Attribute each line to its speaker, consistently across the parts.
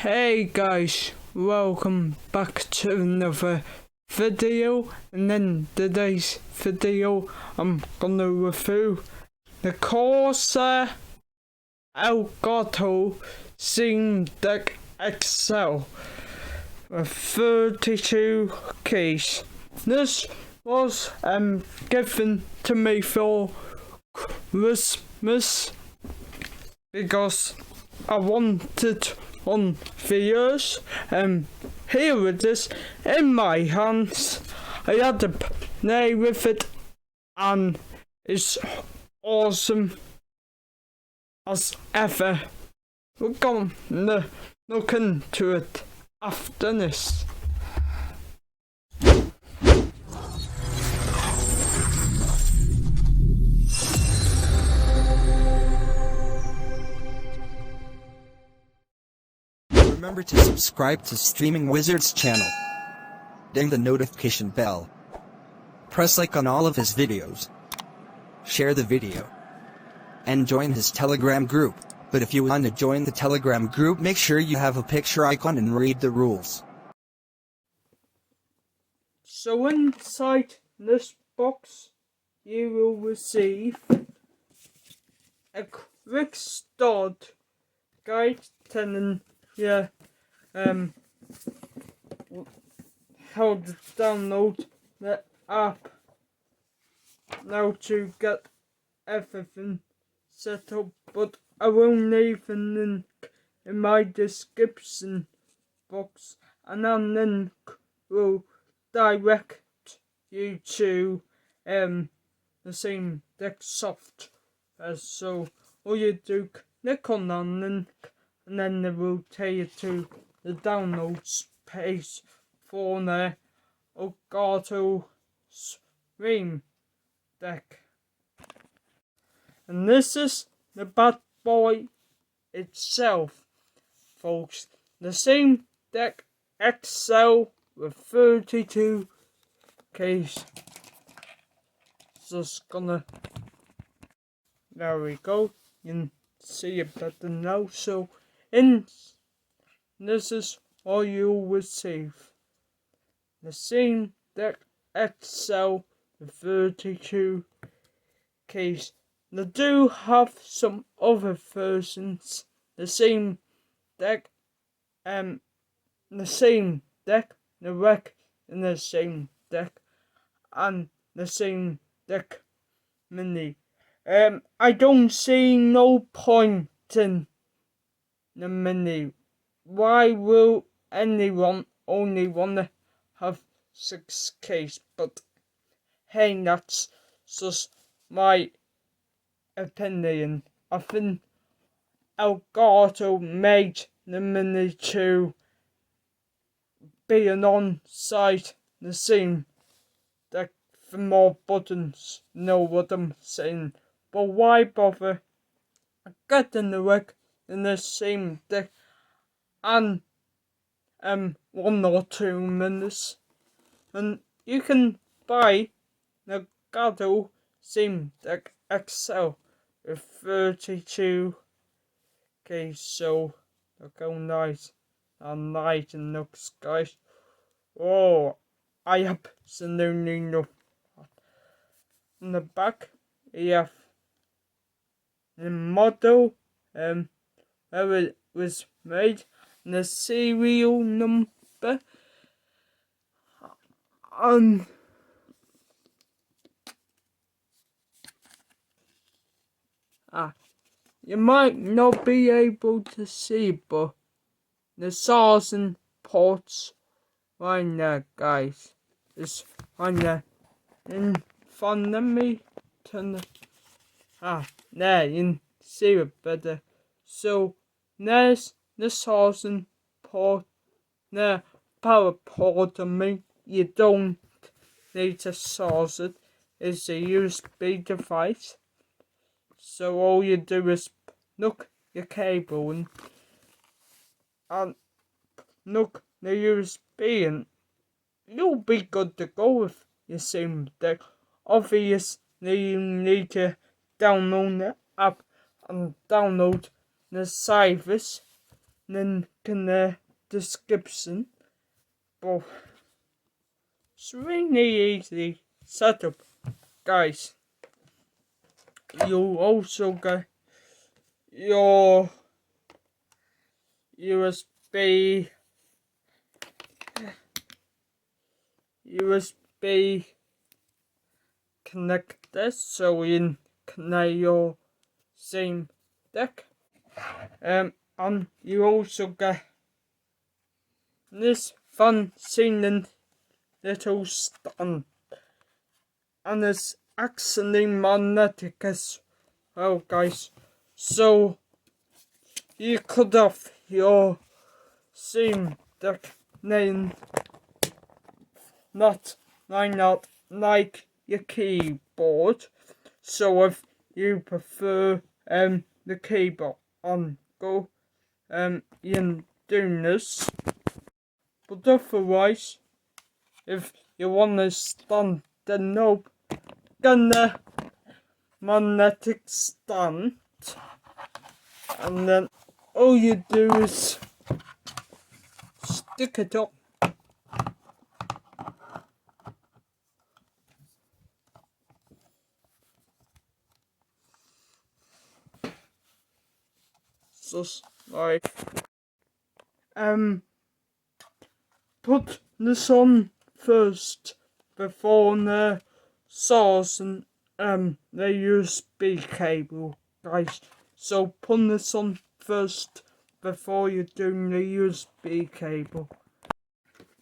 Speaker 1: Hey guys, welcome back to another video, and in today's video I'm gonna review the Cosair Elgato Steam Deck XL with 32 keys. This was given to me for Christmas because I wanted on videos. Here it is in my hands. I had to play with it and it's awesome as ever. We're gonna look into it after this.
Speaker 2: Remember to subscribe to Streaming Wizard's channel. Ding the notification bell. Press like on all of his videos. Share the video. And join his Telegram group. But if you want to join the Telegram group, make sure you have a picture icon and read the rules.
Speaker 1: So inside this box you will receive a quick start guide telling you how to download the app, now to get everything set up, but I will leave a link in my description box, and that link will direct you to the same deck software. So all you do, click on that link, and then it will take you to the downloads page for the Elgato Stream Deck. And this is the bad boy itself, folks. The same deck XL with 32 keys. Just gonna, there we go. You can see it better now. So this is all you'll receive. The same deck XL with 32 keys. They do have some other versions. The same deck, the wreck in the same deck, and the same deck mini. I don't see no point in the mini. Why will anyone only wanna have 6 keys? But hey, that's just my opinion. I think Elgato made the mini to be an on-site the same deck for more buttons. Know what I'm saying? But why bother getting the wreck in the same deck and 1 or 2 minutes? And you can buy the Elgato Steam Deck XL with 32 keys. So look how nice and light it looks, guys. Oh, I absolutely love that. On the back you have the model, where it was made, and the serial number, and you might not be able to see, but the sourcing ports right there, guys. It's right there in front. Let me turn the there, you can see it better. So there's the sourcing port, the power port. You don't need to source it. It's a USB device. So all you do is look your cable and look the USB, and you'll be good to go with your same deck. Obviously you need to download the app and download the service link in the description. But it's really easy setup, guys. You'll also get your USB connector, so you can connect your same deck. And you also get this fun seeming little stand, and it's actually magnetic as well, guys. So you could have your same deck name, not like your keyboard. So if you prefer the keyboard on go, you can do this. But otherwise, if you want to stand the knob, then the magnetic stand, and then all you do is stick it up. Just like put this on first before the source and the USB cable, guys. So put this on first before you're doing the USB cable.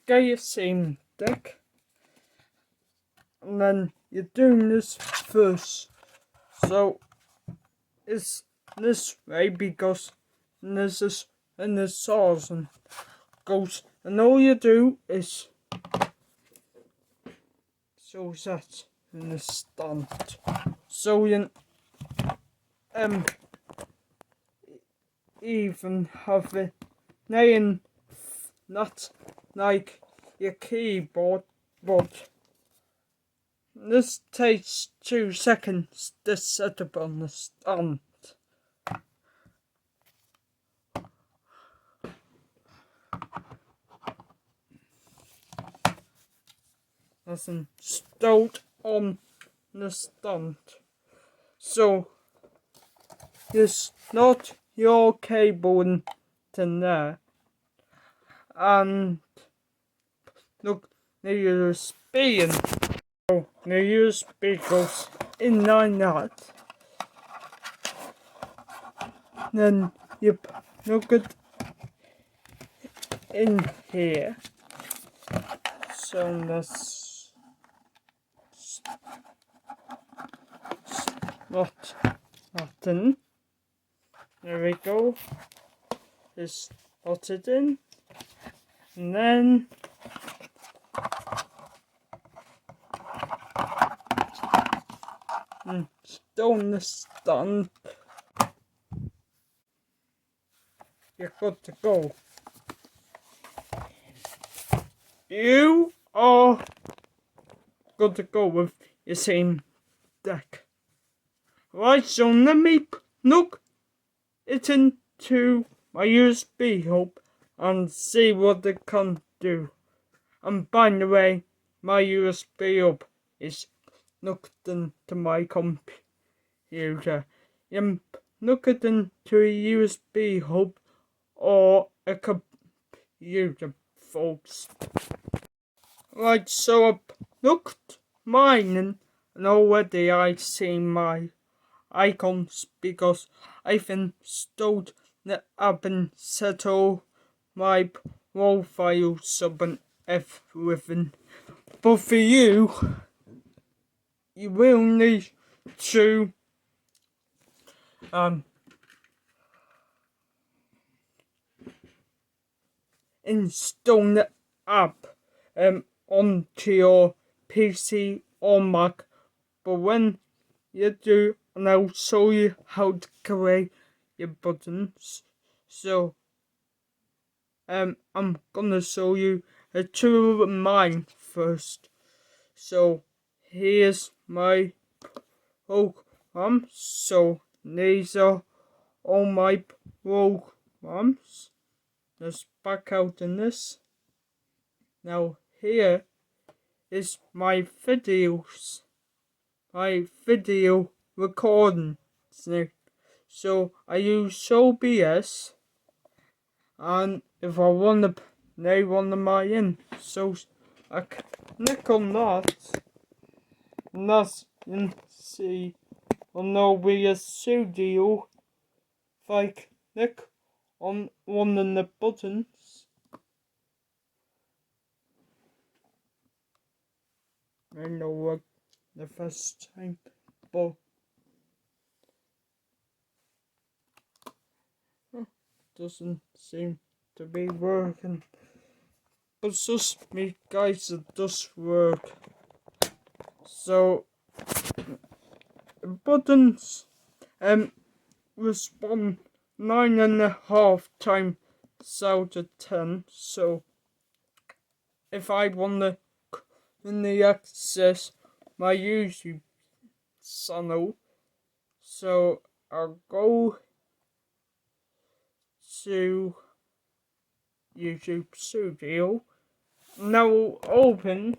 Speaker 1: Get your same deck, and then you're doing this first. So it's this way because this is in the source and goes, and all you do is so that in the stand, so you even have it named not like your keyboard, but this takes 2 seconds to set up on the stand. That's installed on the stand. So it's not your cable in there, and look, the USB in. So the USB goes in like that. Then you look it in here. So that's not nothing. There we go. Just slot it in, and then stone the stand. You're good to go. You are good to go with your same deck. Right, so let me plug it into my USB hub and see what it can do. And by the way, my USB hub is plugged into my computer. You can plug it into a USB hub or a computer, folks. Right, so I plugged mine in, and already I see my icons because I've installed the app and set all my profiles up and everything. But for you, you will need to install the app onto your PC or Mac. But when you do, and I'll show you how to create your buttons. So I'm gonna show you two of mine first. So here's my program. So these are all my programs. let's back out in this. Now here is my videos, my video recording. So I use OBS, and if I want to play one of my in, so I click on that, and as you can see on OBS Studio, if I click on one of the buttons, I know what the first time, but doesn't seem to be working. But it's just me, guys, it does work. So buttons respond 9.5 times out of 10. So if I want to access my YouTube channel, so I'll go to YouTube Studio. Now open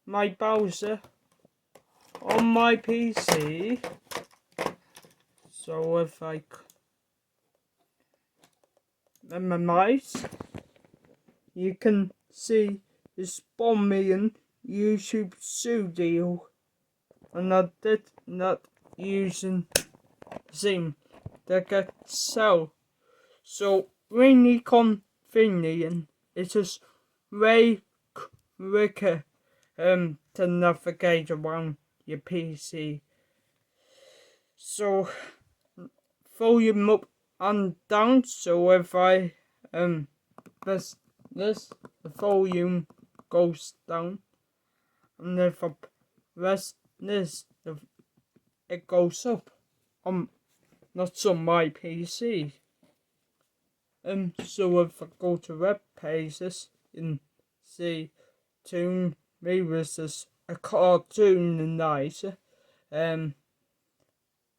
Speaker 1: my browser on my PC. So if I minimize, you can see it's spawned me in YouTube Studio, and I did not using Zoom to get so really convenient. It is way quicker to navigate around your PC. So volume up and down. So if I press this, the volume goes down, and if I press this, it goes up. Not on my PC. So if I go to web pages and see Toon Me versus a cartoon and nice,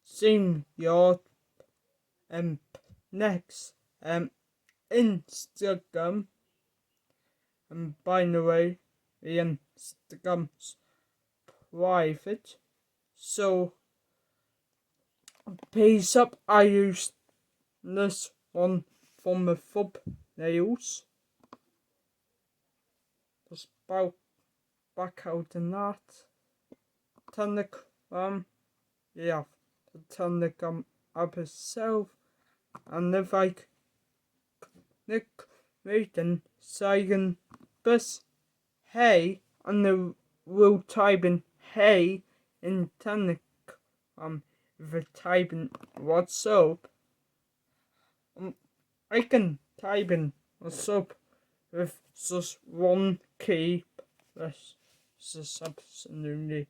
Speaker 1: StreamYard, next, Instagram, and by the way, the Instagram's private, so piece up, I used this one for my thumbnails. Just back out in that. Telegram, yeah, the Telegram app itself, and if I click reading, so I can press hey, and it will type in hey in Telegram. If I type in what's up, I can type in what's up with just one key. That's just absolutely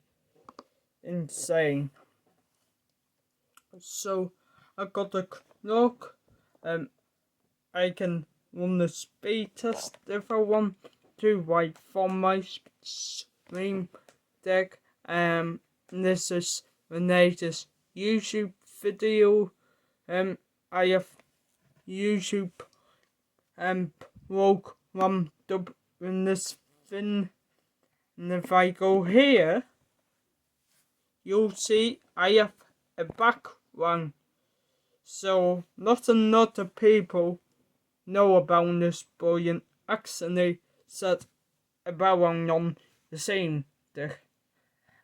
Speaker 1: insane. So I got a clock. I can run the speed test if I want to, right from my stream deck. This is the latest YouTube video. I have YouTube programmed up in this thing, and if I go here, you'll see I have a background. So not a lot of people know about this brilliant accident set a background on the same day,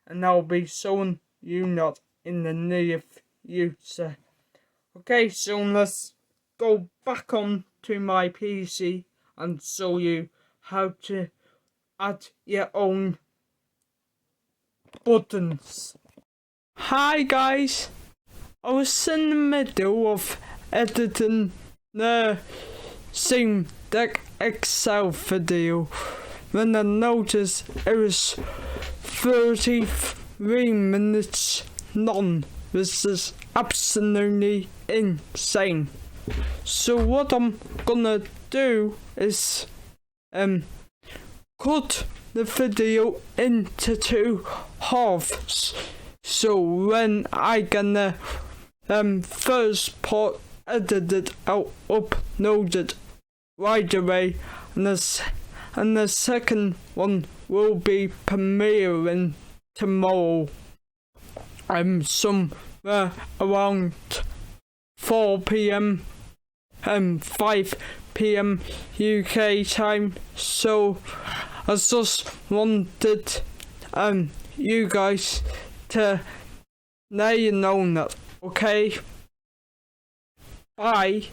Speaker 1: and I'll be showing you that in the near future. Okay, so let's go back on to my PC and show you how to add your own buttons. Hi guys, I was in the middle of editing the Steam Deck XL video when I noticed it was 33 minutes long. This is absolutely insane. So what I'm gonna do is cut the video into 2 halves. So when I gonna first part edited out, uploaded right away, and the second one will be premiering tomorrow. Somewhere around 4 p.m. and 5 p.m. UK time. So I just wanted you guys to let you know that, okay? Bye.